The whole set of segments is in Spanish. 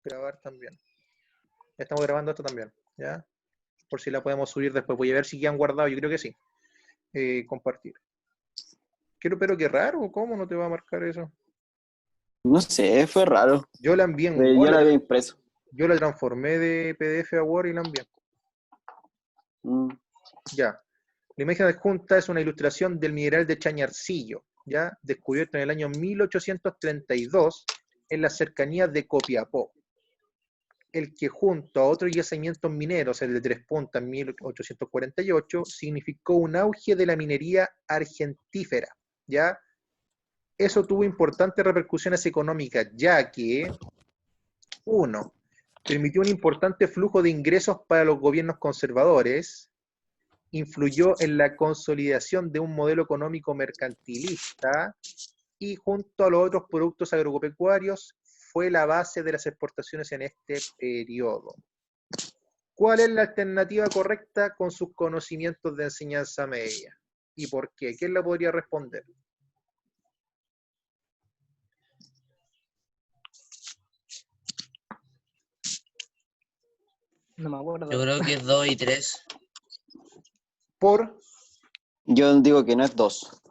grabar también. Estamos grabando esto también, ¿ya? Por si la podemos subir después. Voy a ver si quedan guardados, yo creo que sí. Compartir. Pero qué raro, ¿cómo no te va a marcar eso? No sé, fue raro. Yo la envié en Pero yo Word. la había impreso. Yo la transformé de PDF a Word y la envié. Ya. La imagen adjunta es una ilustración del mineral de Chañarcillo, ¿ya? Descubierto en el año 1832 en las cercanías de Copiapó. El que junto a otros yacimientos mineros, el de Tres Puntas en 1848, significó un auge de la minería argentífera, ¿ya? Eso tuvo importantes repercusiones económicas, ya que, uno, permitió un importante flujo de ingresos para los gobiernos conservadores, influyó en la consolidación de un modelo económico mercantilista y junto a los otros productos agropecuarios fue la base de las exportaciones en este periodo. ¿Cuál es la alternativa correcta con sus conocimientos de enseñanza media? ¿Y por qué? ¿Quién la podría responder? No me acuerdo. Yo creo que es 2 y 3. Por... Yo digo que no es 2.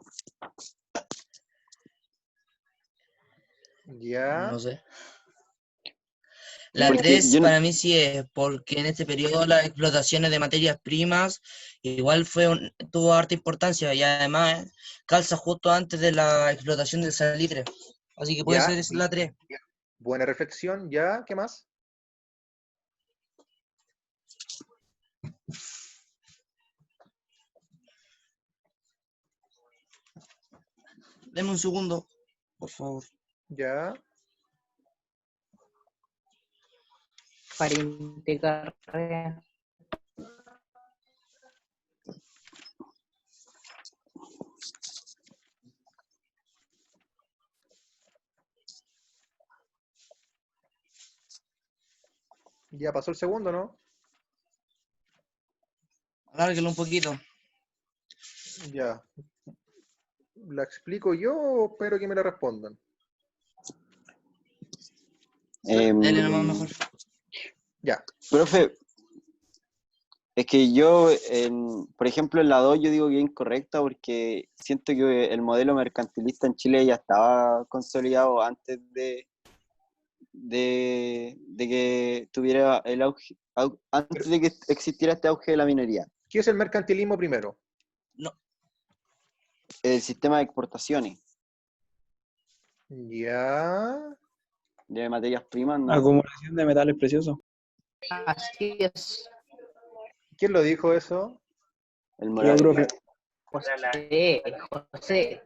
Ya. No sé. La Porque 3 yo no- para mí sí es, porque en este periodo las explotaciones de materias primas igual tuvo harta importancia y además calza justo antes de la explotación del salitre. Así que puede Ya. ser la 3. Buena reflexión. ¿Ya? ¿Qué más? Deme un segundo, por favor. Ya. Pariente Carrera. Ya pasó el segundo, ¿no? Alárguelo un poquito. Ya. ¿La explico yo o espero que me la respondan? Dele nomás mejor. Ya. Profe, es que yo, por ejemplo, en la 2 yo digo que es incorrecta porque siento que el modelo mercantilista en Chile ya estaba consolidado antes de que tuviera el auge, antes de que existiera este auge de la minería. ¿Qué es el mercantilismo primero? No, El sistema de exportaciones Ya. de materias primas, ¿no? Acumulación de metales preciosos. Así es. ¿Quién lo dijo eso? El Yo, Morales. profe. José.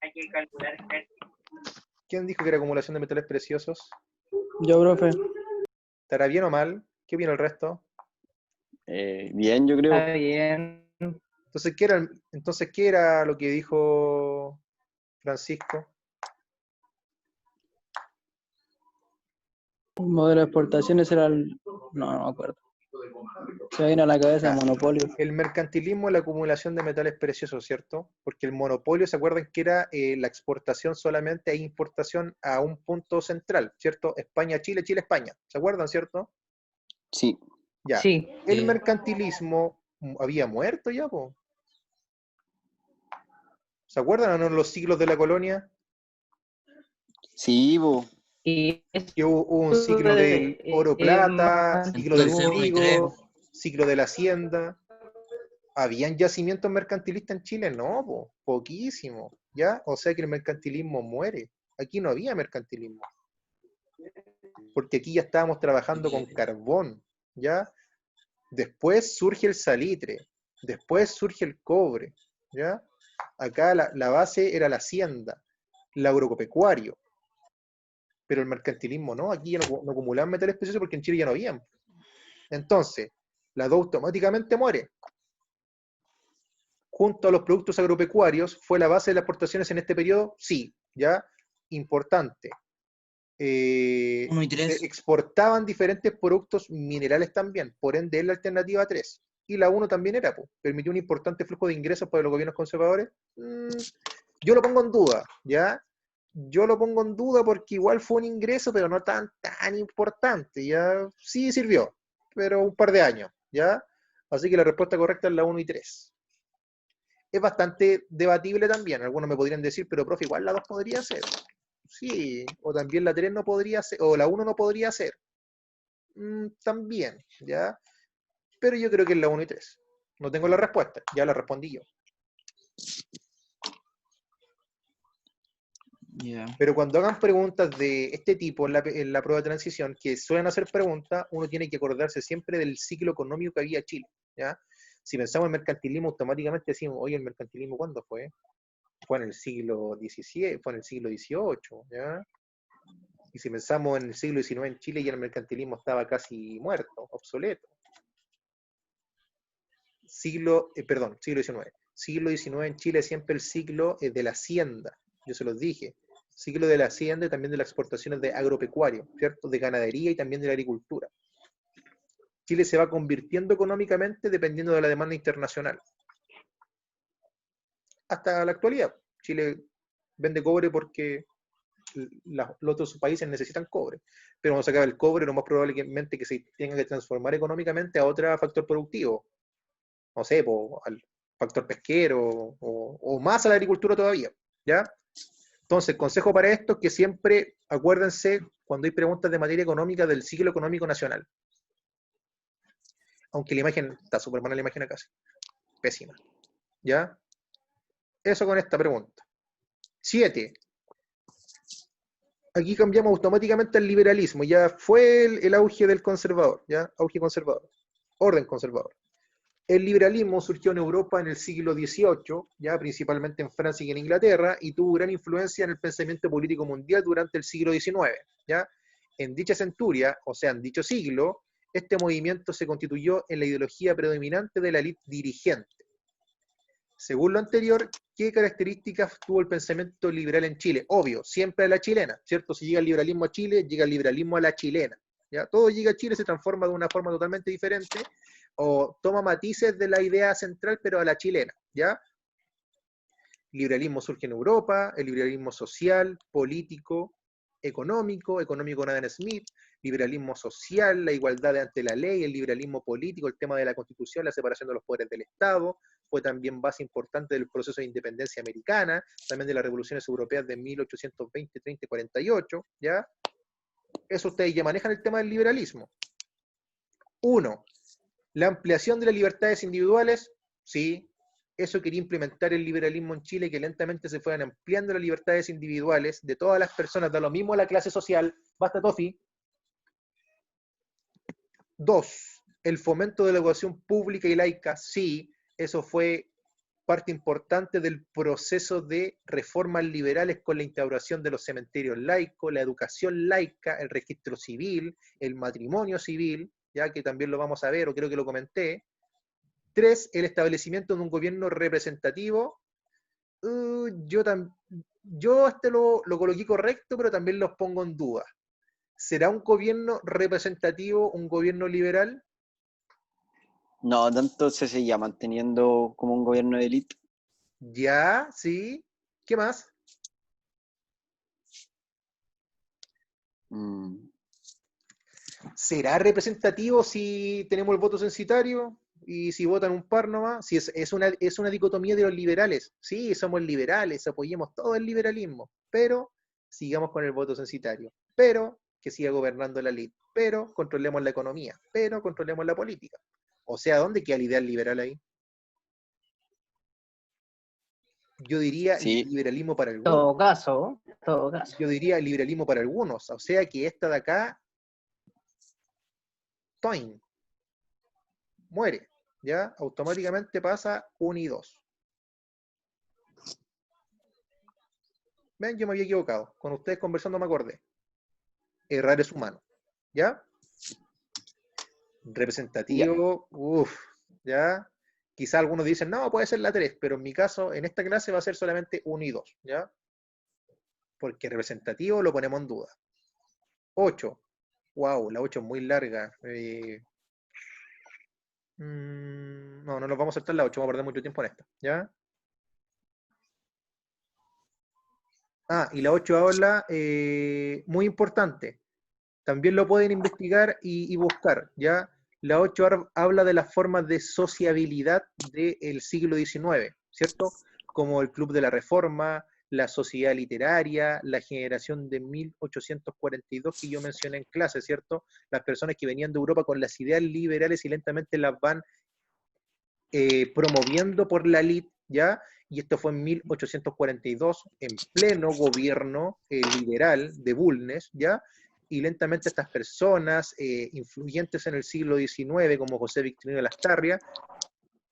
Hay que calcular ¿Quién dijo que era acumulación de metales preciosos? Yo, profe. ¿Estará bien o mal? ¿Qué opina el resto? Bien, yo creo. Está bien. Entonces, ¿qué era lo que dijo Francisco? El modelo de exportaciones era el... No me acuerdo. Se me viene a la cabeza Ya. monopolio. El mercantilismo es la acumulación de metales preciosos, ¿cierto? Porque el monopolio, ¿se acuerdan que era la exportación solamente e importación a un punto central, ¿cierto? España-Chile, Chile-España. ¿Se acuerdan, cierto? Sí. Ya. Sí. El mercantilismo había muerto ya, po. ¿Se acuerdan o no los siglos de la colonia? Sí, bo. Y Que hubo un ciclo del oro-plata, ciclo del Entonces, 1 y 3. trigo, ciclo de la hacienda. ¿Habían yacimientos mercantilistas en Chile? No, po, poquísimo, ¿ya? O sea que el mercantilismo muere. Aquí no había mercantilismo. Porque aquí ya estábamos trabajando con carbón, ¿ya? Después surge el salitre, después surge el cobre, ¿ya? Acá la base era la hacienda, el agropecuario. Pero el mercantilismo no, aquí ya no acumulaban metales preciosos porque en Chile ya no habían. Entonces, la DO automáticamente muere. Junto a los productos agropecuarios, ¿fue la base de las exportaciones en este periodo? Sí, ya, importante. 1 y 3. Se exportaban diferentes productos minerales también, por ende es la alternativa 3. Y la 1 también era, pues, permitió un importante flujo de ingresos para los gobiernos conservadores. Yo lo pongo en duda, ¿ya? yo lo pongo en duda porque igual fue un ingreso, pero no tan importante, ¿ya? Sí sirvió, pero un par de años, ¿ya? Así que la respuesta correcta es la 1 y 3. Es bastante debatible también. Algunos me podrían decir, pero profe, igual la 2 podría ser. Sí, o también la 3 no podría ser, o la 1 no podría ser. También, ¿ya? Pero yo creo que es la 1 y 3. No tengo la respuesta, ya la respondí yo. Ya. Pero cuando hagan preguntas de este tipo en la prueba de transición, que suelen hacer preguntas, uno tiene que acordarse siempre del ciclo económico que había Chile, ¿ya? Si pensamos en mercantilismo, automáticamente decimos, oye, ¿el mercantilismo cuándo fue? Fue en el siglo XVII, fue en el siglo XVIII, ¿ya? Y si pensamos en el siglo XIX en Chile, ya el mercantilismo estaba casi muerto, obsoleto. Siglo XIX. Siglo XIX en Chile siempre el siglo de la hacienda, yo se los dije. Siglo de la hacienda y también de las exportaciones de agropecuario, ¿cierto? De ganadería y también de la agricultura. Chile se va convirtiendo económicamente dependiendo de la demanda internacional. Hasta la actualidad, Chile vende cobre porque los otros países necesitan cobre. Pero cuando se acaba el cobre, lo más probablemente que se tenga que transformar económicamente a otro factor productivo. No sé, al factor pesquero o más a la agricultura todavía. ¿Ya? Entonces, consejo para esto es que siempre acuérdense cuando hay preguntas de materia económica del ciclo económico nacional. Aunque la imagen, está súper mala la imagen acá. Pésima. ¿Ya? Eso con esta pregunta. 7. Aquí cambiamos automáticamente al liberalismo. Ya fue el auge del conservador. ¿Ya? Auge conservador. Orden conservador. El liberalismo surgió en Europa en el siglo XVIII, ya principalmente en Francia y en Inglaterra, y tuvo gran influencia en el pensamiento político mundial durante el siglo XIX. ¿Ya? En dicha centuria, o sea, en dicho siglo, este movimiento se constituyó en la ideología predominante de la élite dirigente. Según lo anterior, ¿qué características tuvo el pensamiento liberal en Chile? Obvio, siempre a la chilena, ¿cierto? Si llega el liberalismo a Chile, llega el liberalismo a la chilena. ¿Ya? Todo llega a Chile, se transforma de una forma totalmente diferente, o toma matices de la idea central, pero a la chilena, ¿ya? El liberalismo surge en Europa, el liberalismo social, político, económico con Adam Smith, liberalismo social, la igualdad ante la ley, el liberalismo político, el tema de la Constitución, la separación de los poderes del Estado, fue también base importante del proceso de independencia americana, también de las revoluciones europeas de 1820, 30 y 48, ¿ya? Eso ustedes ya manejan el tema del liberalismo. 1. La ampliación de las libertades individuales, sí. Eso quería implementar el liberalismo en Chile, que lentamente se fueran ampliando las libertades individuales de todas las personas, da lo mismo a la clase social. Basta, Tofi. 2. El fomento de la educación pública y laica, sí. Eso fue parte importante del proceso de reformas liberales con la instauración de los cementerios laicos, la educación laica, el registro civil, el matrimonio civil, ya que también lo vamos a ver, o creo que lo comenté. 3. El establecimiento de un gobierno representativo. Yo lo coloqué correcto, pero también los pongo en duda. ¿Será un gobierno representativo, un gobierno liberal? No, tanto se seguía manteniendo como un gobierno de élite. Ya, sí. ¿Qué más? ¿Será representativo si tenemos el voto censitario y si votan un par nomás? Si es una dicotomía de los liberales. Sí, somos liberales, apoyemos todo el liberalismo, pero sigamos con el voto censitario. Pero que siga gobernando la élite. Pero controlemos la economía. Pero controlemos la política. O sea, ¿dónde queda el ideal liberal ahí? Yo diría Sí, liberalismo para algunos. Todo caso, todo caso. Yo diría liberalismo para algunos. O sea que esta de acá, toin, muere. ¿Ya? Automáticamente pasa 1 y 2. Ven, yo me había equivocado. Con ustedes conversando me acordé. Errar es humano. ¿Ya? Representativo, ¿ya? Quizá algunos dicen, no, puede ser la 3, pero en mi caso, en esta clase va a ser solamente 1 y 2, ¿ya? Porque representativo lo ponemos en duda. 8. Wow, la 8 es muy larga. No nos vamos a saltar la 8, vamos a perder mucho tiempo en esta, ¿ya? Y la 8 habla, muy importante, también lo pueden investigar y buscar, ¿ya? La 8 habla de las formas de sociabilidad del siglo XIX, ¿cierto? Como el Club de la Reforma, la Sociedad Literaria, la generación de 1842 que yo mencioné en clase, ¿cierto? Las personas que venían de Europa con las ideas liberales y lentamente las van promoviendo por la elite, ¿ya? Y esto fue en 1842, en pleno gobierno liberal de Bulnes, ¿ya? Y lentamente estas personas influyentes en el siglo XIX, como José Victorino Lastarria,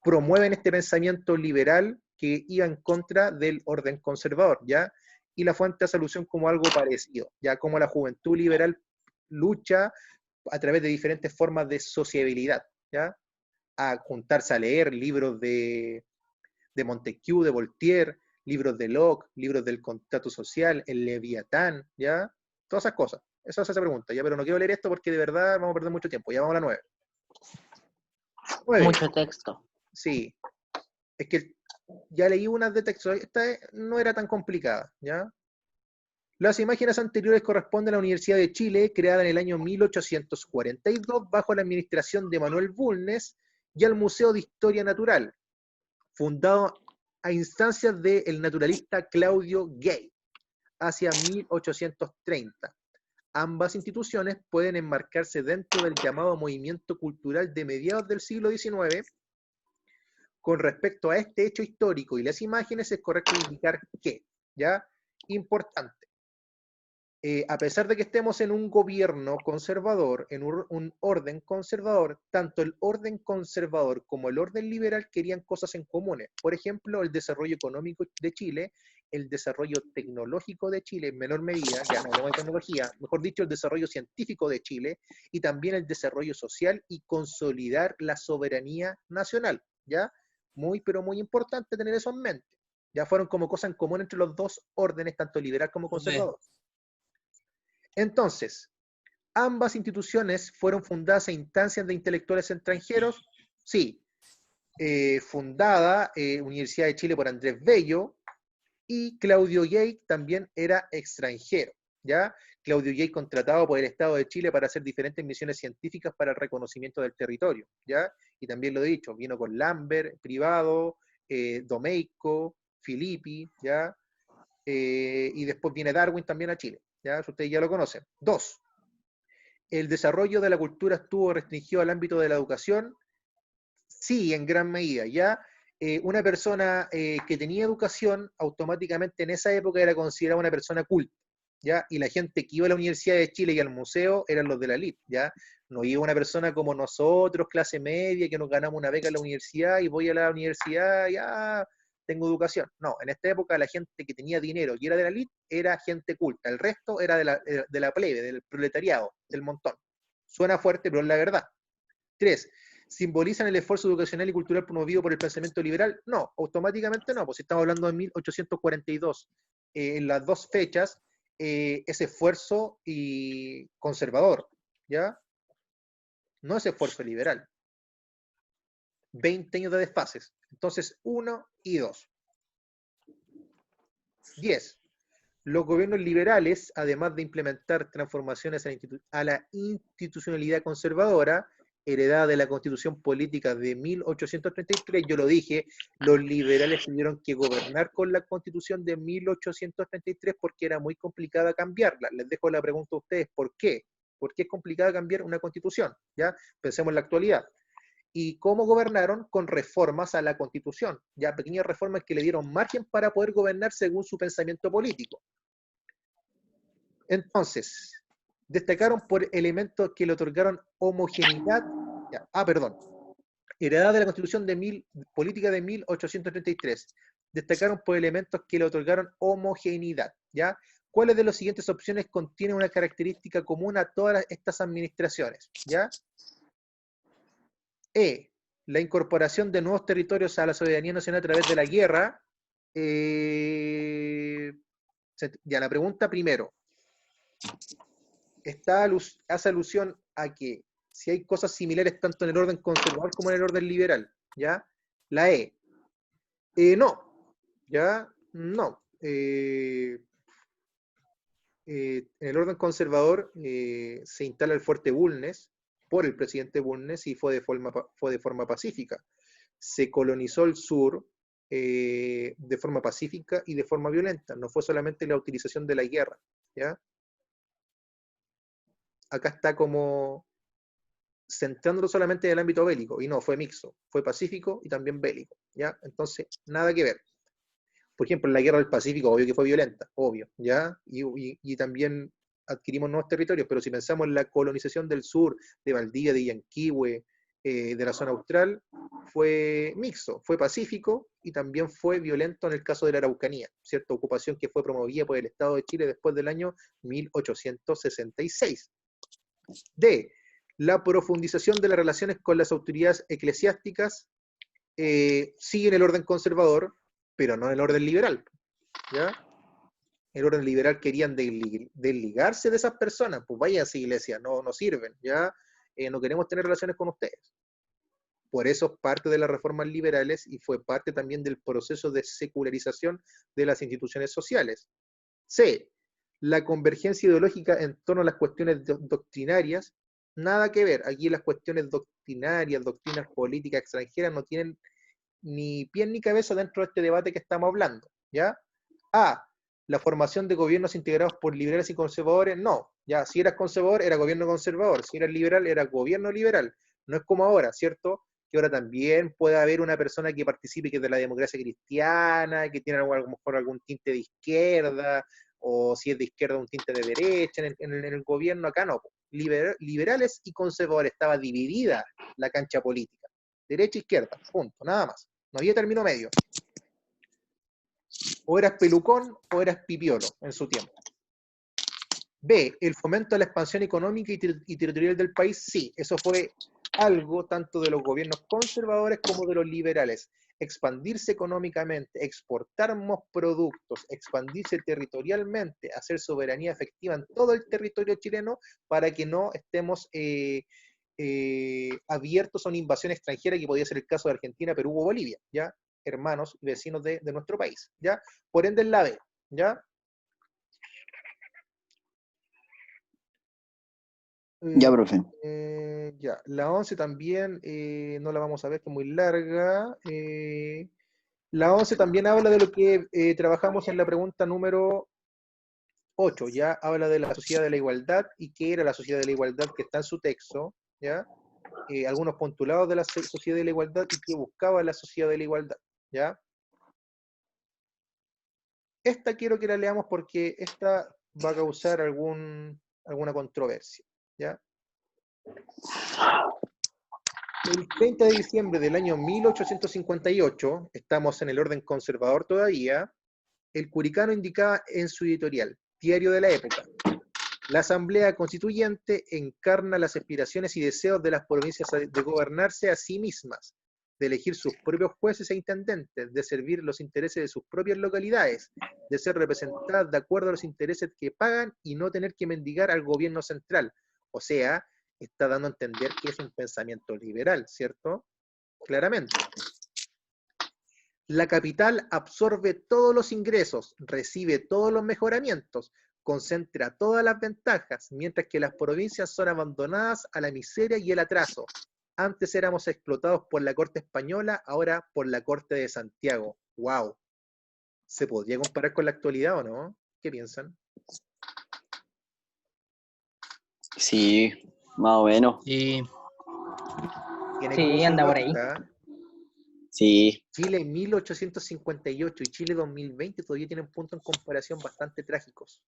promueven este pensamiento liberal que iba en contra del orden conservador, ¿ya? Y la fuente hace alusión como algo parecido, ¿ya? Como la juventud liberal lucha a través de diferentes formas de sociabilidad, ¿ya? A juntarse a leer libros de Montesquieu, de Voltaire, libros de Locke, libros del contrato social, el Leviatán, ¿ya? Todas esas cosas. Esa es esa pregunta, ¿ya? Pero no quiero leer esto porque de verdad vamos a perder mucho tiempo. Ya vamos a la 9. 9. Mucho texto. Sí. Es que ya leí unas de texto. Esta no era tan complicada, ¿ya? Las imágenes anteriores corresponden a la Universidad de Chile, creada en el año 1842 bajo la administración de Manuel Bulnes, y al Museo de Historia Natural, fundado a instancias del naturalista Claudio Gay, hacia 1830. Ambas instituciones pueden enmarcarse dentro del llamado movimiento cultural de mediados del siglo XIX. Con respecto a este hecho histórico y las imágenes, es correcto indicar que, ¿ya? Importante. A pesar de que estemos en un gobierno conservador, en un orden conservador, tanto el orden conservador como el orden liberal querían cosas en comunes. Por ejemplo, el desarrollo económico de Chile, el desarrollo tecnológico de Chile en menor medida, ya no hablamos de tecnología, mejor dicho, el desarrollo científico de Chile, y también el desarrollo social y consolidar la soberanía nacional, ¿ya? Muy, pero muy importante tener eso en mente. Ya fueron como cosas en común entre los dos órdenes, tanto liberal como conservador. Entonces, ¿ambas instituciones fueron fundadas a instancias de intelectuales extranjeros? Sí. Fundada Universidad de Chile por Andrés Bello, y Claudio Gay también era extranjero, ¿ya? Claudio Gay contratado por el Estado de Chile para hacer diferentes misiones científicas para el reconocimiento del territorio, ¿ya? Y también lo he dicho, vino con Lambert, privado, Domeyko, Filippi, ¿ya? Y después viene Darwin también a Chile, ¿ya? Eso ustedes ya lo conocen. 2. ¿El desarrollo de la cultura estuvo restringido al ámbito de la educación? Sí, en gran medida, ¿ya? Una persona que tenía educación, automáticamente en esa época era considerada una persona culta, ¿ya? Y la gente que iba a la Universidad de Chile y al museo eran los de la elite, ¿ya? No iba una persona como nosotros, clase media, que nos ganamos una beca en la universidad y voy a la universidad, ya tengo educación. No, en esta época la gente que tenía dinero y era de la elite era gente culta, el resto era de la plebe, del proletariado, del montón. Suena fuerte, pero es la verdad. 3. ¿Simbolizan el esfuerzo educacional y cultural promovido por el pensamiento liberal? No, automáticamente no, pues si estamos hablando de 1842, en las dos fechas, es esfuerzo y conservador, ¿ya? No es esfuerzo liberal. 20 años de desfases. Entonces, 1 y 2. 10. Los gobiernos liberales, además de implementar transformaciones a la institucionalidad conservadora, heredada de la Constitución Política de 1833, yo lo dije, los liberales tuvieron que gobernar con la Constitución de 1833 porque era muy complicada cambiarla. Les dejo la pregunta a ustedes, ¿por qué? ¿Por qué es complicada cambiar una Constitución? ¿Ya? Pensemos en la actualidad. ¿Y cómo gobernaron? Con reformas a la Constitución, ya pequeñas reformas que le dieron margen para poder gobernar según su pensamiento político. Entonces, destacaron por elementos que le otorgaron homogeneidad, heredada de la Constitución política de 1833. Destacaron por elementos que le otorgaron homogeneidad, ¿ya? ¿Cuáles de las siguientes opciones contienen una característica común a todas estas administraciones? ¿Ya? La incorporación de nuevos territorios a la soberanía nacional a través de la guerra. Ya, la pregunta primero. Hace alusión a que si hay cosas similares tanto en el orden conservador como en el orden liberal, ¿ya? La no, ¿ya? No. en el orden conservador se instala el fuerte Bulnes por el presidente Bulnes y fue de forma pacífica. Se colonizó el sur de forma pacífica y de forma violenta. No fue solamente la utilización de la guerra, ¿ya? Acá está como centrándolo solamente en el ámbito bélico, y no, fue mixto, fue pacífico y también bélico, ¿ya? Entonces, nada que ver. Por ejemplo, en la guerra del Pacífico, obvio que fue violenta, obvio, ¿ya? Y también adquirimos nuevos territorios, pero si pensamos en la colonización del sur, de Valdivia, de Yanquihue, de la zona austral, fue mixto, fue pacífico y también fue violento en el caso de la Araucanía, cierta ocupación que fue promovida por el Estado de Chile después del año 1866. D. La profundización de las relaciones con las autoridades eclesiásticas sigue en el orden conservador, pero no en el orden liberal, ¿ya? El orden liberal querían desligarse de esas personas, pues váyanse iglesia, no sirven, ¿ya? No queremos tener relaciones con ustedes. Por eso es parte de las reformas liberales y fue parte también del proceso de secularización de las instituciones sociales. C. La convergencia ideológica en torno a las cuestiones doctrinarias, nada que ver. Aquí las cuestiones doctrinarias, doctrinas políticas extranjeras no tienen ni pie ni cabeza dentro de este debate que estamos hablando, ¿ya? A. La formación de gobiernos integrados por liberales y conservadores, no. Ya, si eras conservador, era gobierno conservador. Si eras liberal, era gobierno liberal. No es como ahora, ¿cierto? Que ahora también puede haber una persona que participe, que es de la democracia cristiana, que tiene a lo mejor algún tinte de izquierda, o si es de izquierda, un tinte de derecha en el gobierno. Acá no. Liberales y conservadores, estaba dividida la cancha política. Derecha, izquierda, punto, nada más. No había término medio. O eras pelucón o eras pipiolo en su tiempo. B. El fomento a la expansión económica y territorial del país, sí. Eso fue algo tanto de los gobiernos conservadores como de los liberales. Expandirse económicamente, exportar más productos, expandirse territorialmente, hacer soberanía efectiva en todo el territorio chileno para que no estemos abiertos a una invasión extranjera, que podía ser el caso de Argentina, Perú o Bolivia, ¿ya? Hermanos y vecinos de nuestro país, ¿ya? Por ende, en la B, ¿ya? Ya, profe. Ya, la 11 también no la vamos a ver, que es muy larga. La 11 también habla de lo que trabajamos en la pregunta número 8, ya habla de la sociedad de la igualdad y qué era la sociedad de la igualdad que está en su texto, ¿ya? Algunos postulados de la sociedad de la igualdad y qué buscaba la sociedad de la igualdad, ¿ya? Esta quiero que la leamos porque esta va a causar alguna controversia, ¿ya? El 30 de diciembre del año 1858, estamos en el orden conservador todavía, el Curicano indicaba en su editorial, Diario de la Época: la Asamblea Constituyente encarna las aspiraciones y deseos de las provincias de gobernarse a sí mismas, de elegir sus propios jueces e intendentes, de servir los intereses de sus propias localidades, de ser representadas de acuerdo a los intereses que pagan y no tener que mendigar al gobierno central. O sea, está dando a entender que es un pensamiento liberal, ¿cierto? Claramente. La capital absorbe todos los ingresos, recibe todos los mejoramientos, concentra todas las ventajas, mientras que las provincias son abandonadas a la miseria y el atraso. Antes éramos explotados por la corte española, ahora por la corte de Santiago. ¡Wow! ¿Se podría comparar con la actualidad o no? ¿Qué piensan? Sí, más o menos. Sí, Tiene Sí, como su anda por ahí. lógica. Sí, Chile 1858 y Chile 2020 todavía tienen puntos en comparación bastante trágicos.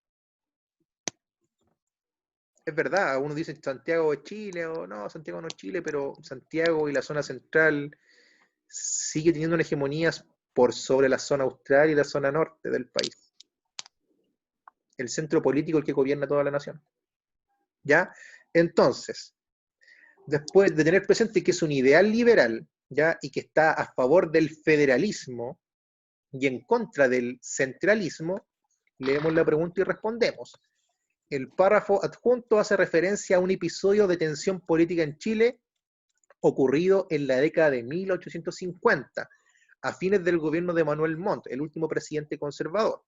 Es verdad, uno dice Santiago es Chile, o no, Santiago no es Chile, pero Santiago y la zona central sigue teniendo una hegemonía por sobre la zona austral y la zona norte del país. El centro político el que gobierna toda la nación. ¿Ya? Entonces, después de tener presente que es un ideal liberal, ¿ya? Y que está a favor del federalismo y en contra del centralismo, leemos la pregunta y respondemos. El párrafo adjunto hace referencia a un episodio de tensión política en Chile ocurrido en la década de 1850, a fines del gobierno de Manuel Montt, el último presidente conservador.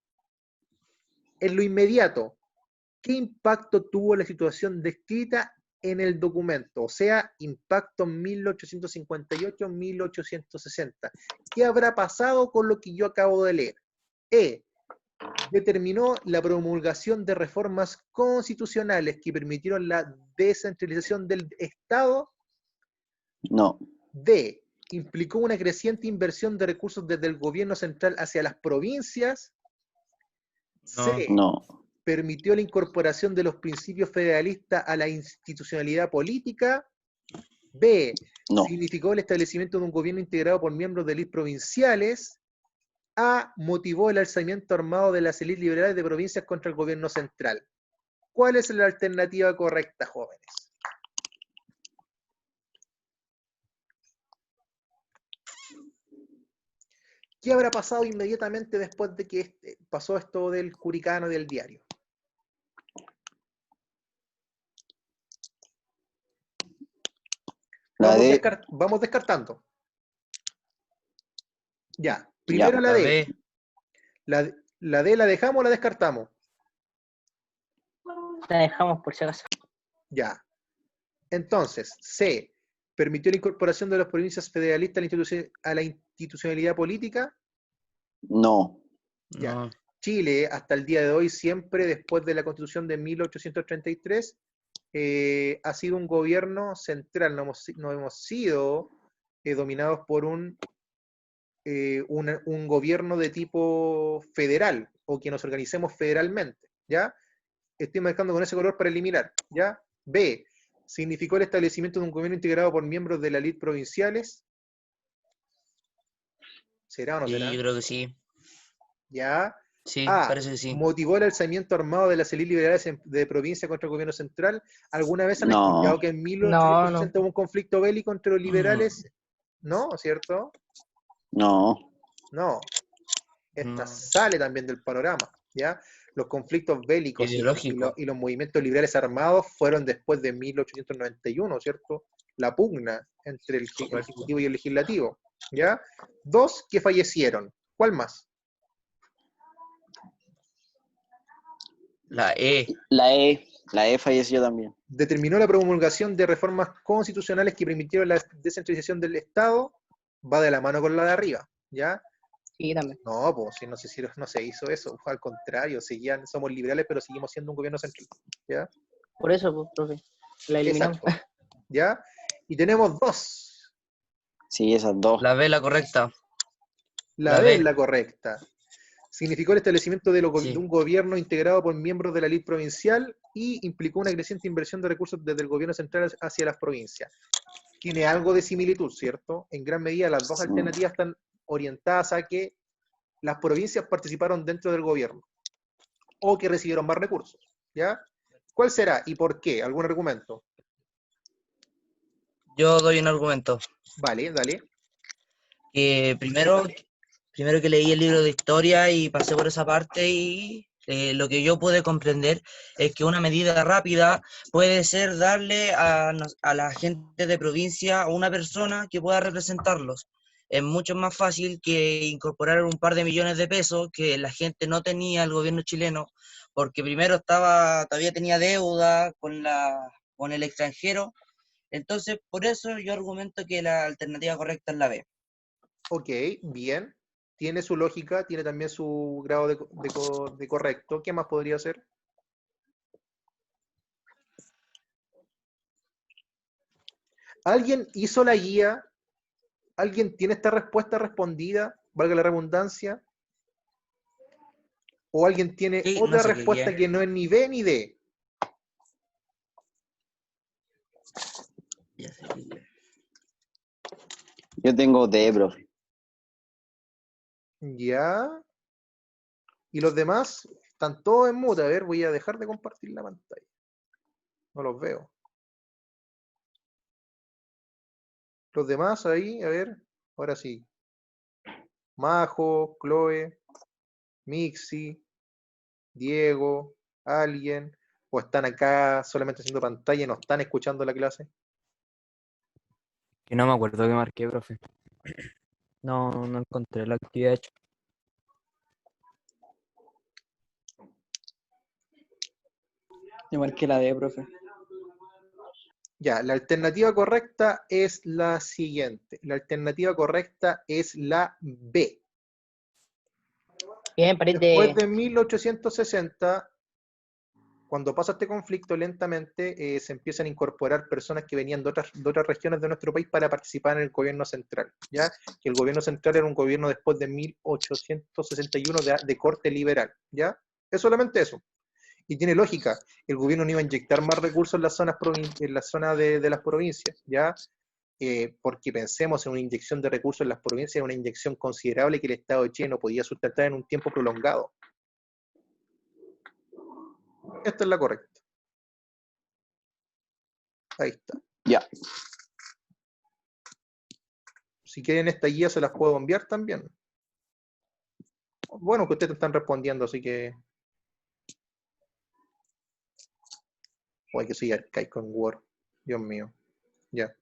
En lo inmediato, ¿Qué impacto tuvo la situación descrita en el documento? O sea, impacto 1858-1860. ¿Qué habrá pasado con lo que yo acabo de leer? Determinó la promulgación de reformas constitucionales que permitieron la descentralización del Estado. No, D. Implicó una creciente inversión de recursos desde el gobierno central hacia las provincias. No. C. no, Permitió la incorporación de los principios federalistas a la institucionalidad política. B. no. Significó el establecimiento de un gobierno integrado por miembros de élites provinciales. A. Motivó el alzamiento armado de las élites liberales de provincias contra el gobierno central. ¿Cuál es la alternativa correcta, jóvenes? ¿Qué habrá pasado inmediatamente después de que pasó esto del Curicano y del diario? La D, Vamos descartando. Ya, ya, primero la La D. B. La D la dejamos o la descartamos. La dejamos por si acaso. Ya. Entonces, C. Permitió la incorporación de las provincias federalistas a la institucionalidad política. no, Ya. No. Chile, hasta el día de hoy, siempre después de la Constitución de 1833, ha sido un gobierno central. No hemos sido dominados por un gobierno de tipo federal o que nos organicemos federalmente. ¿Ya? Estoy marcando con ese color para eliminar. ¿Ya? B. Significó el establecimiento de un gobierno integrado por miembros de la elite provinciales. ¿Será o no Sí, será? yo creo que sí. ¿Ya? Sí, A. parece que sí. Motivó el alzamiento armado de las élites liberales de provincia contra el gobierno central. ¿Alguna vez han no, escuchado que en No, 1860 hubo un conflicto bélico entre los liberales? No, ¿cierto? no, No. Esta No. sale también del panorama, ¿ya? Los conflictos bélicos Ideológico. y los movimientos liberales armados fueron después de 1891, ¿cierto? La pugna entre el Ejecutivo y el Legislativo, ¿ya? 2 que fallecieron. ¿Cuál más? La E. la E falleció también. Determinó la promulgación de reformas constitucionales que permitieron la descentralización del Estado. Va de la mano con la de arriba, ¿ya? sí, también. No, pues si no se hizo eso, fue al contrario, somos liberales, pero seguimos siendo un gobierno central, ¿ya? Por eso, pues, profe, la eliminamos. Exacto, ¿ya? Y tenemos 2. Sí, esas dos. La B, la correcta. La La B es B. la correcta. Significó el establecimiento de Sí. un gobierno integrado por miembros de la elite provincial y implicó una creciente inversión de recursos desde el gobierno central hacia las provincias. Tiene algo de similitud, ¿cierto? En gran medida las dos Sí. alternativas están orientadas a que las provincias participaron dentro del gobierno o que recibieron más recursos, ¿ya? ¿Cuál será y por qué? ¿Algún argumento? Yo doy un argumento. Vale, dale. Primero que leí el libro de historia y pasé por esa parte y lo que yo pude comprender es que una medida rápida puede ser darle a la gente de provincia a una persona que pueda representarlos. Es mucho más fácil que incorporar un par de millones de pesos que la gente no tenía el gobierno chileno, porque primero todavía tenía deuda con el extranjero. Entonces, por eso yo argumento que la alternativa correcta es la B. Ok, bien. Tiene su lógica, tiene también su grado de correcto. ¿Qué más podría ser? ¿Alguien hizo la guía? ¿Alguien tiene esta respuesta respondida? Valga la redundancia. ¿O alguien tiene Sí, no otra sé qué respuesta guía. que no es ni B ni D? Ya sé qué guía. Yo tengo D, profe. Ya. ¿Y los demás? Están todos en mute. A ver, voy a dejar de compartir la pantalla. No los veo. Los demás ahí, a ver. Ahora sí. Majo, Chloe, Mixi, Diego, alguien. O están acá solamente haciendo pantalla y no están escuchando la clase. Que no me acuerdo qué marqué, profe. No encontré la actividad hecha. Yo marqué la D, profe. Ya, la alternativa correcta es la siguiente. La alternativa correcta es la B. Bien, Después parece. de 1860, cuando pasa este conflicto lentamente, se empiezan a incorporar personas que venían de otras regiones de nuestro país para participar en el gobierno central, ¿ya? Que el gobierno central era un gobierno después de 1861 de corte liberal, ¿ya? Es solamente eso. Y tiene lógica, el gobierno no iba a inyectar más recursos en las zonas en la zona de las provincias, ¿ya? Porque pensemos en una inyección de recursos en las provincias, una inyección considerable que el Estado de Chile no podía sustentar en un tiempo prolongado. Esta es la correcta. Ahí está. Ya. Si quieren esta guía se las puedo enviar también. Bueno, que ustedes están respondiendo, así que... Oye, que soy arcaico en Word. Dios mío. Ya.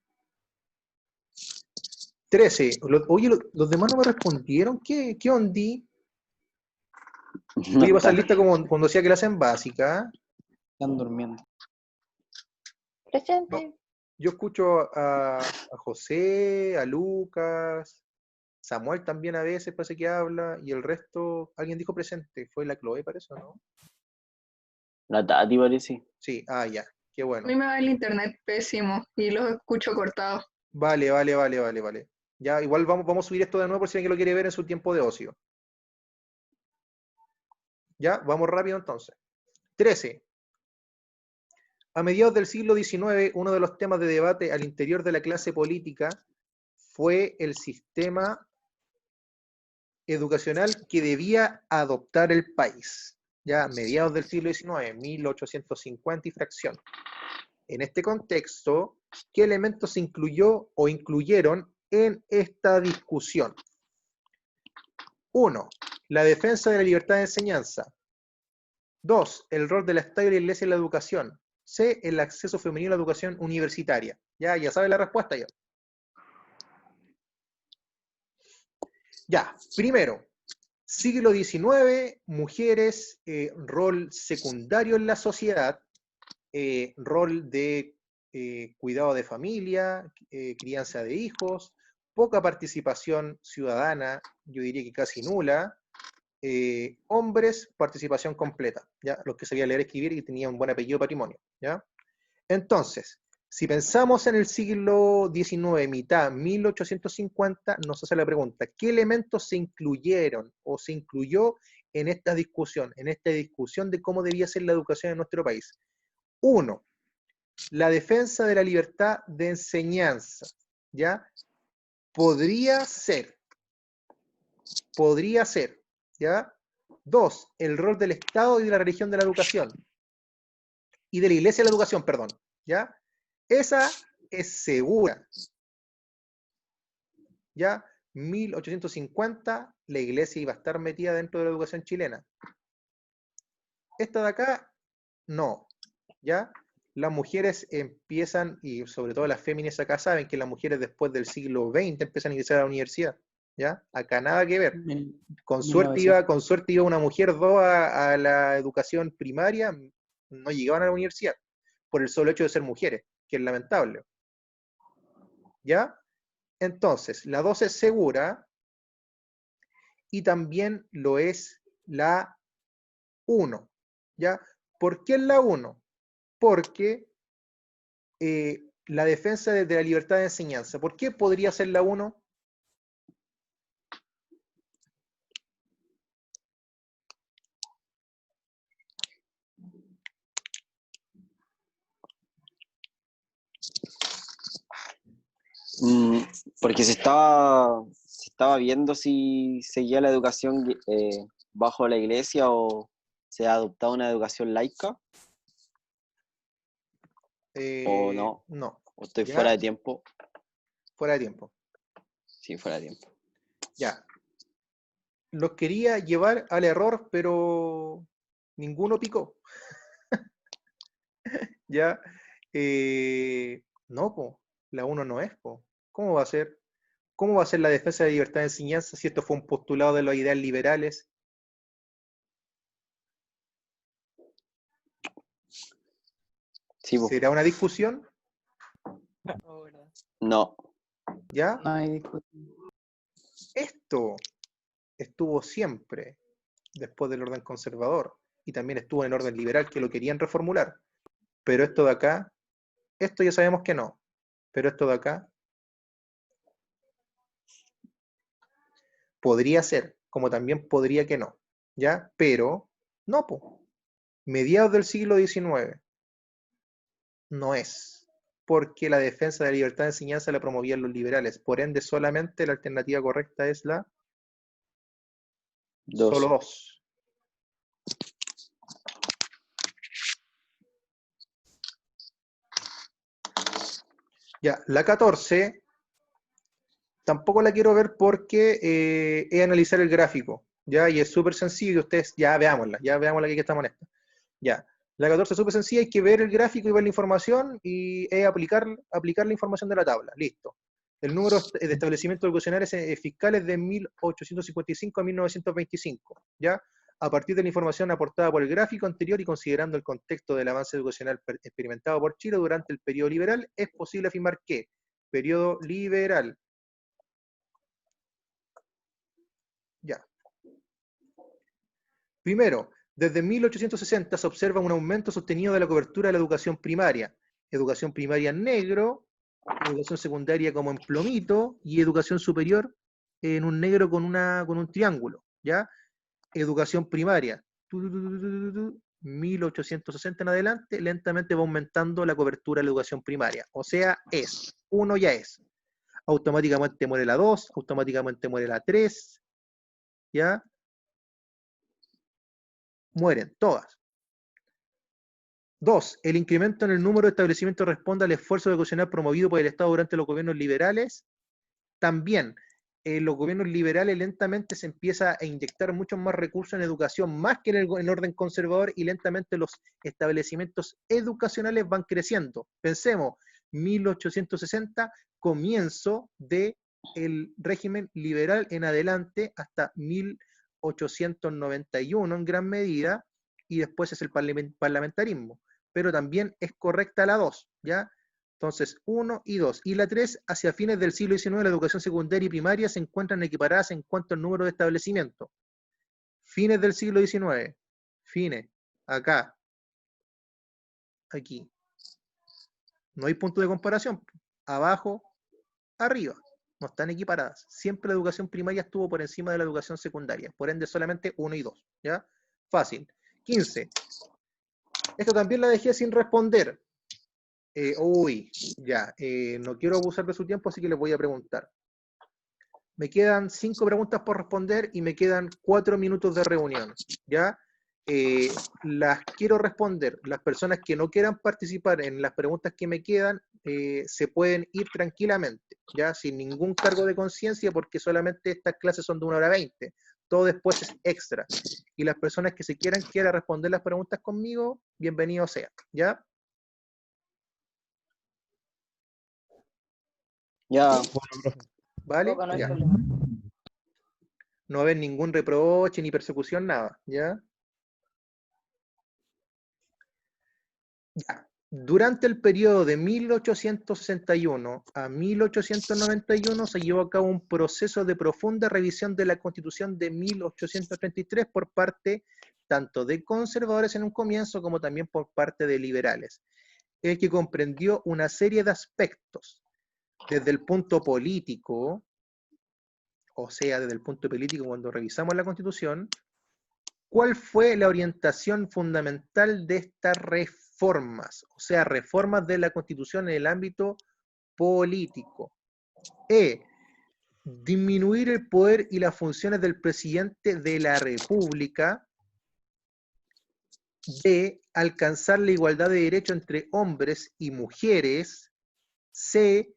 13. Oye, los demás no me respondieron. ¿Qué ondi? Oye, va a ser lista como cuando decía clase en básica. Están durmiendo. Presente. Yo escucho a José, a Lucas, Samuel también a veces parece que habla, y el resto, alguien dijo presente. Fue la Chloe, parece, ¿no? La Tati parece. Sí, ya. Qué A bueno. mí me va el internet pésimo y los escucho cortados. Vale. Ya, igual vamos a subir esto de nuevo por si alguien lo quiere ver en su tiempo de ocio. Ya, vamos rápido entonces. 13. A mediados del siglo XIX, uno de los temas de debate al interior de la clase política fue el sistema educacional que debía adoptar el país. Ya, a mediados del siglo XIX, 1850 y fracción. En este contexto, ¿qué elementos se incluyó o incluyeron en esta discusión? 1. La defensa de la libertad de enseñanza. 2. El rol del Estado y la Iglesia en la educación. C. El acceso femenino a la educación universitaria. Ya sabe la respuesta ya. Ya, primero, siglo XIX, mujeres, rol secundario en la sociedad, rol de cuidado de familia, crianza de hijos, poca participación ciudadana, yo diría que casi nula, hombres, participación completa, ¿ya? Los que sabían leer y escribir y tenían un buen apellido patrimonio, ¿ya? Entonces, si pensamos en el siglo XIX, mitad, 1850, nos hace la pregunta, ¿qué elementos se incluyeron o se incluyó en esta discusión de cómo debía ser la educación en nuestro país? 1. La defensa de la libertad de enseñanza, ¿ya? Podría ser, ¿ya? 2. El rol del Estado y de la religión de la educación. Y de la Iglesia de la educación, perdón, ¿ya? Esa es segura. Ya, 1850, la Iglesia iba a estar metida dentro de la educación chilena. Esta de acá, no, ¿ya? Las mujeres empiezan, y sobre todo las féminas acá saben que las mujeres después del siglo XX empiezan a ingresar a la universidad, ¿ya? Acá nada que ver. Con suerte iba una mujer, dos a la educación primaria, no llegaban a la universidad, por el solo hecho de ser mujeres, que es lamentable. ¿Ya? Entonces, la 2 es segura y también lo es la 1. ¿Ya? ¿Por qué es la 1? Porque la defensa de la libertad de enseñanza. ¿Por qué podría ser la 1? Porque se estaba viendo si seguía la educación bajo la iglesia o se ha adoptado una educación laica. ¿O no? No. ¿O estoy ¿Ya? fuera de tiempo? Fuera de tiempo. Sí, fuera de tiempo. Ya. Los quería llevar al error, pero ninguno picó. ¿Ya? No, po. La 1 no es, po. ¿Cómo va a ser? ¿Cómo va a ser la defensa de la libertad de enseñanza si esto fue un postulado de los ideales liberales? Sí, po. ¿Será una discusión? No. ¿Ya? No hay discusión. Esto estuvo siempre después del orden conservador y también estuvo en el orden liberal que lo querían reformular. Pero esto de acá, esto ya sabemos que no. Pero esto de acá podría ser, como también podría que no. ¿Ya? Pero no, po. Mediados del siglo XIX no es, porque la defensa de la libertad de enseñanza la promovían los liberales. Por ende, solamente la alternativa correcta es la solo 2. 2. Ya, la 14 tampoco la quiero ver porque es analizar el gráfico, ¿ya? Y es súper sencillo, ustedes ya veámosla que estamos en esta. Ya, la 14 es súper sencilla, hay que ver el gráfico y ver la información y aplicar la información de la tabla, listo. El número de establecimientos educacionales fiscales de 1855 a 1925, ¿ya? A partir de la información aportada por el gráfico anterior y considerando el contexto del avance educacional experimentado por Chile durante el periodo liberal, es posible afirmar que, periodo liberal, ya. Primero, desde 1860 se observa un aumento sostenido de la cobertura de la educación primaria en negro, educación secundaria como en plomito y educación superior en un negro con un triángulo, ¿ya? Educación primaria, 1860 en adelante, lentamente va aumentando la cobertura de la educación primaria. O sea, uno ya es. Automáticamente muere la 2, automáticamente muere la 3, ¿ya? Mueren todas. 2. El incremento en el número de establecimientos responde al esfuerzo educacional promovido por el Estado durante los gobiernos liberales. También, en los gobiernos liberales lentamente se empieza a inyectar muchos más recursos en educación, más que en el orden conservador, y lentamente los establecimientos educacionales van creciendo. Pensemos, 1860, comienzo del régimen liberal en adelante hasta 1891 en gran medida, y después es el parlamentarismo. Pero también es correcta la 2, ¿ya? Entonces, 1 y 2. Y la 3, hacia fines del siglo XIX, la educación secundaria y primaria se encuentran equiparadas en cuanto al número de establecimientos. Fines del siglo XIX. Fines. Acá. Aquí. No hay punto de comparación. Abajo, arriba. No están equiparadas. Siempre la educación primaria estuvo por encima de la educación secundaria. Por ende, solamente 1 y 2. ¿Ya? Fácil. 15. Esto también la dejé sin responder. No quiero abusar de su tiempo, así que les voy a preguntar. Me quedan 5 preguntas por responder y me quedan 4 minutos de reunión, ¿ya? Las quiero responder. Las personas que no quieran participar en las preguntas que me quedan, se pueden ir tranquilamente, ¿ya? Sin ningún cargo de conciencia, porque solamente estas clases son de 1 hora 20. Todo después es extra. Y las personas que se quieran responder las preguntas conmigo, bienvenido sea, ¿ya? Ya. ¿Vale? No hay Ya. problema. No va a haber ningún reproche ni persecución, nada, ¿ya? Ya. Durante el periodo de 1861 a 1891 se llevó a cabo un proceso de profunda revisión de la Constitución de 1833 por parte tanto de conservadores en un comienzo como también por parte de liberales, el que comprendió una serie de aspectos desde el punto político, o sea, desde el punto político cuando revisamos la Constitución. ¿Cuál fue la orientación fundamental de estas reformas? O sea, reformas de la Constitución en el ámbito político. Disminuir el poder y las funciones del presidente de la República. B. Alcanzar la igualdad de derechos entre hombres y mujeres. C.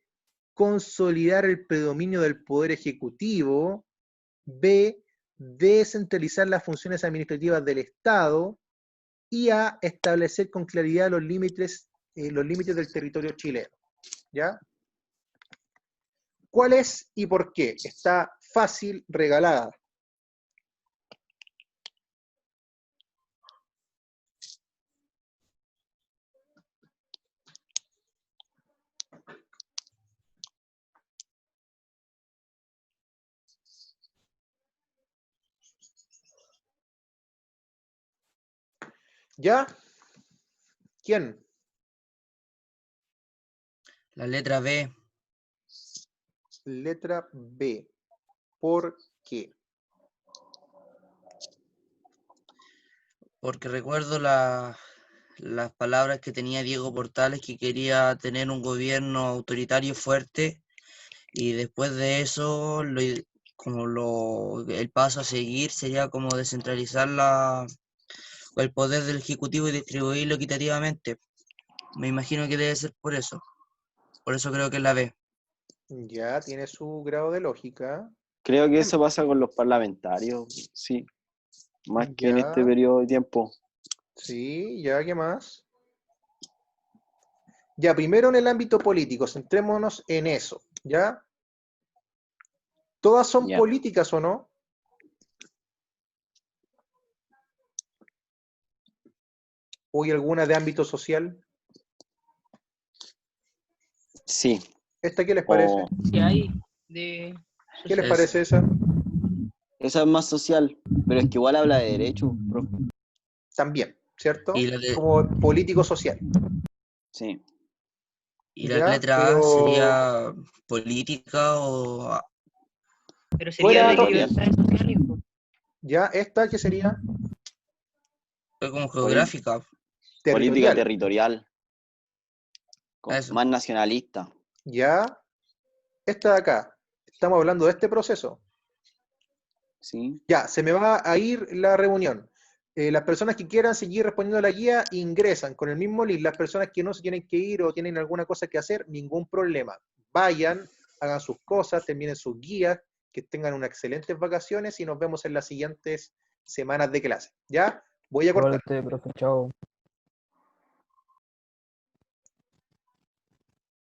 Consolidar el predominio del poder ejecutivo. B. Descentralizar las funciones administrativas del Estado. Y a establecer con claridad los límites del territorio chileno. ¿Ya? ¿Cuál es y por qué? Está fácil, regalada. ¿Ya? ¿Quién? La letra B, Letra B. ¿Por qué? porque recuerdo las palabras que tenía Diego Portales, que quería tener un gobierno autoritario fuerte, y después de eso, el paso a seguir sería como descentralizar el poder del Ejecutivo y distribuirlo equitativamente. Me imagino que debe ser por eso. Por eso creo que es la B. Ya tiene su grado de lógica. Creo que eso pasa con los parlamentarios, sí, más que en este Ya, periodo de tiempo. sí, ya, ¿qué más? Ya, primero en el ámbito político, centrémonos en eso, ¿ya? ¿Todas son Ya. políticas o no? ¿O hay alguna de ámbito social? Sí. ¿Esta qué les parece? O Si hay de ¿Qué les Es- parece esa? esa es más social, pero es que igual habla de derecho, profe. También, ¿cierto? Y la, de- Como político social, Sí. y la ¿ya? letra A Pero sería política o Pero sería fuera de también, libertades sociales, po. ¿ya? ¿Esta qué sería? como Poli- geográfica. política Territorial, territorial, Eso. más nacionalista. ¿ya? Esta de acá, estamos hablando de este proceso. Sí. Ya, se me va a ir la reunión. Las personas que quieran seguir respondiendo a la guía ingresan con el mismo link. Las personas que no se tienen que ir o tienen alguna cosa que hacer, ningún problema. Vayan, hagan sus cosas, terminen sus guías, que tengan unas excelentes vacaciones y nos vemos en las siguientes semanas de clase. ¿Ya? Voy a cortar. Igual usted, profe, chao.